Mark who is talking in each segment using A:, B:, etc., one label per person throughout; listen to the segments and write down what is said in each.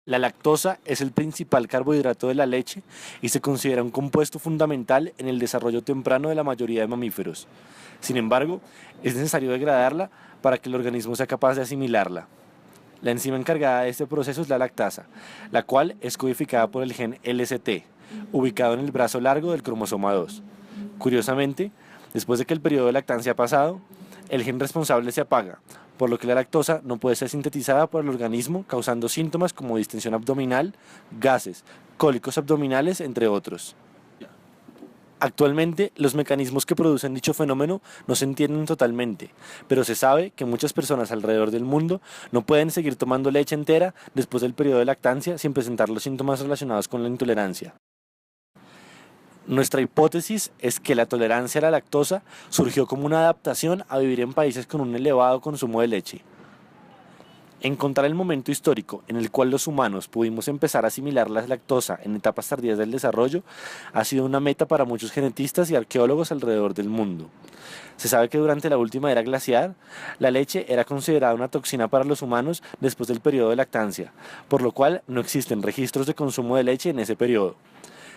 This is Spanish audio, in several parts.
A: La lactosa es el principal carbohidrato de la leche y se considera un compuesto fundamental en el desarrollo temprano de la mayoría de mamíferos. Sin embargo, es necesario degradarla para que el organismo sea capaz de asimilarla. La enzima encargada de este proceso es la lactasa, la cual es codificada por el gen LCT, ubicado en el brazo largo del cromosoma 2. Curiosamente, después de que el periodo de lactancia ha pasado, el gen responsable se apaga, por lo que la lactosa no puede ser sintetizada por el organismo, causando síntomas como distensión abdominal, gases, cólicos abdominales, entre otros. Actualmente, los mecanismos que producen dicho fenómeno no se entienden totalmente, pero se sabe que muchas personas alrededor del mundo no pueden seguir tomando leche entera después del periodo de lactancia sin presentar los síntomas relacionados con la intolerancia. Nuestra hipótesis es que la tolerancia a la lactosa surgió como una adaptación a vivir en países con un elevado consumo de leche. Encontrar el momento histórico en el cual los humanos pudimos empezar a asimilar la lactosa en etapas tardías del desarrollo ha sido una meta para muchos genetistas y arqueólogos alrededor del mundo. Se sabe que durante la última era glaciar, la leche era considerada una toxina para los humanos después del periodo de lactancia, por lo cual no existen registros de consumo de leche en ese periodo.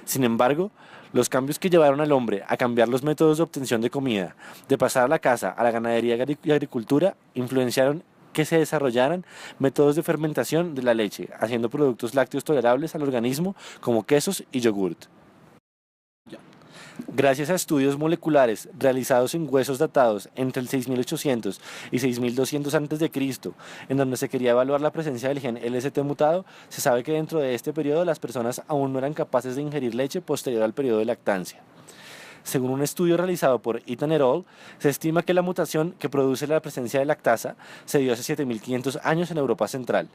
A: Sin embargo, los cambios que llevaron al hombre a cambiar los métodos de obtención de comida, de pasar a la caza, a la ganadería y agricultura, influenciaron que se desarrollaran métodos de fermentación de la leche, haciendo productos lácteos tolerables al organismo como quesos y yogurt. Gracias a estudios moleculares realizados en huesos datados entre el 6800 y 6200 a.C., en donde se quería evaluar la presencia del gen LST mutado, se sabe que dentro de este periodo las personas aún no eran capaces de ingerir leche posterior al periodo de lactancia. Según un estudio realizado por Ethan et al., se estima que la mutación que produce la presencia de lactasa se dio hace 7500 años en Europa Central.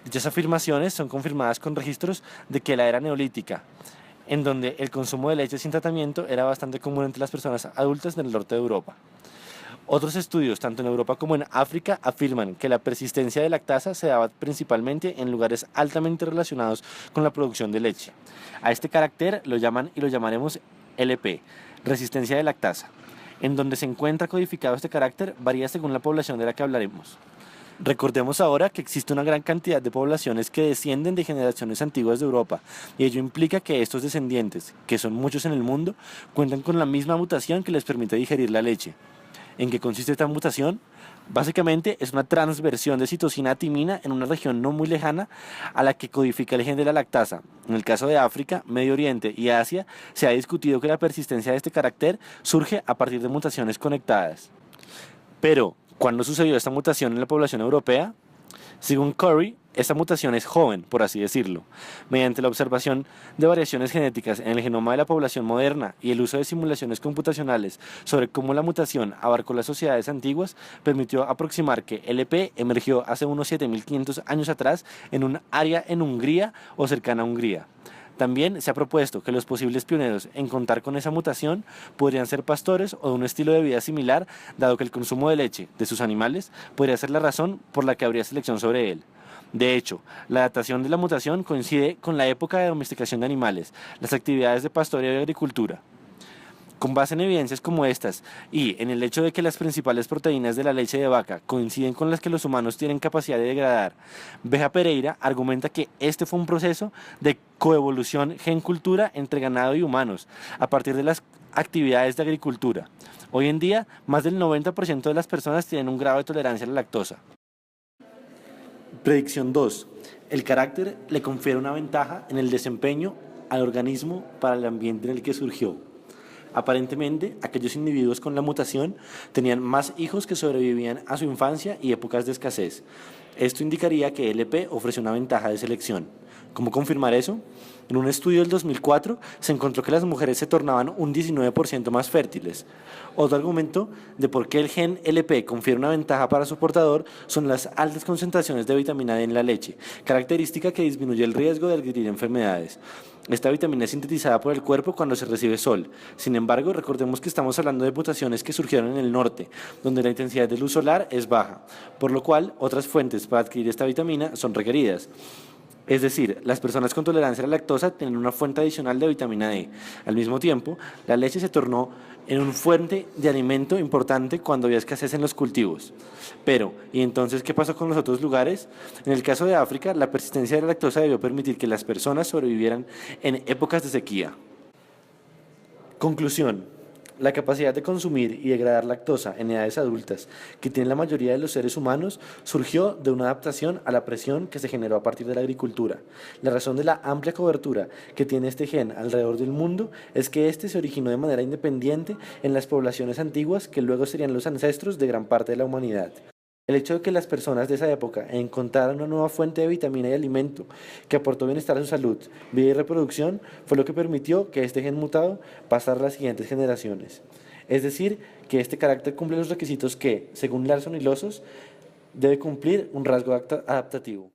A: Dichas afirmaciones son confirmadas con registros de que la era neolítica, en donde el consumo de leche sin tratamiento era bastante común entre las personas adultas del norte de Europa. Otros estudios, tanto en Europa como en África, afirman que la persistencia de lactasa se daba principalmente en lugares altamente relacionados con la producción de leche. A este carácter lo llaman y lo llamaremos LP, resistencia de lactasa. En donde se encuentra codificado este carácter varía según la población de la que hablaremos. Recordemos ahora que existe una gran cantidad de poblaciones que descienden de generaciones antiguas de Europa, y ello implica que estos descendientes, que son muchos en el mundo, cuentan con la misma mutación que les permite digerir la leche. ¿En qué consiste esta mutación? Básicamente es una transversión de citosina a timina en una región no muy lejana a la que codifica el gen de la lactasa. En el caso de África, Medio Oriente y Asia, se ha discutido que la persistencia de este carácter surge a partir de mutaciones conectadas. Pero, ¿cuándo sucedió esta mutación en la población europea? Según Curry, esta mutación es joven, por así decirlo. Mediante la observación de variaciones genéticas en el genoma de la población moderna y el uso de simulaciones computacionales sobre cómo la mutación abarcó las sociedades antiguas, permitió aproximar que LP emergió hace unos 7500 años atrás en un área en Hungría o cercana a Hungría. También se ha propuesto que los posibles pioneros en contar con esa mutación podrían ser pastores o de un estilo de vida similar, dado que el consumo de leche de sus animales podría ser la razón por la que habría selección sobre él. De hecho, la datación de la mutación coincide con la época de domesticación de animales, las actividades de pastoreo y agricultura. Con base en evidencias como estas y en el hecho de que las principales proteínas de la leche de vaca coinciden con las que los humanos tienen capacidad de degradar, Beja Pereira argumenta que este fue un proceso de coevolución gen-cultura entre ganado y humanos a partir de las actividades de agricultura. Hoy en día, más del 90% de las personas tienen un grado de tolerancia a la lactosa. Predicción 2. El carácter le confiere una ventaja en el desempeño al organismo para el ambiente en el que surgió. Aparentemente, aquellos individuos con la mutación tenían más hijos que sobrevivían a su infancia y épocas de escasez. Esto indicaría que LP ofrece una ventaja de selección. ¿Cómo confirmar eso? En un estudio del 2004 se encontró que las mujeres se tornaban un 19% más fértiles. Otro argumento de por qué el gen LP confiere una ventaja para su portador son las altas concentraciones de vitamina D en la leche, característica que disminuye el riesgo de adquirir enfermedades. Esta vitamina es sintetizada por el cuerpo cuando se recibe sol. Sin embargo, recordemos que estamos hablando de mutaciones que surgieron en el norte, donde la intensidad de luz solar es baja, por lo cual otras fuentes para adquirir esta vitamina son requeridas. Es decir, las personas con tolerancia a la lactosa tienen una fuente adicional de vitamina D. Al mismo tiempo, la leche se tornó en una fuente de alimento importante cuando había escasez en los cultivos. Pero, ¿y entonces qué pasó con los otros lugares? En el caso de África, la persistencia de la lactosa debió permitir que las personas sobrevivieran en épocas de sequía. Conclusión. La capacidad de consumir y degradar lactosa en edades adultas que tiene la mayoría de los seres humanos surgió de una adaptación a la presión que se generó a partir de la agricultura. La razón de la amplia cobertura que tiene este gen alrededor del mundo es que este se originó de manera independiente en las poblaciones antiguas que luego serían los ancestros de gran parte de la humanidad. El hecho de que las personas de esa época encontraran una nueva fuente de vitamina y alimento que aportó bienestar a su salud, vida y reproducción fue lo que permitió que este gen mutado pasara a las siguientes generaciones. Es decir, que este carácter cumple los requisitos que, según Larson y Losos, debe cumplir un rasgo adaptativo.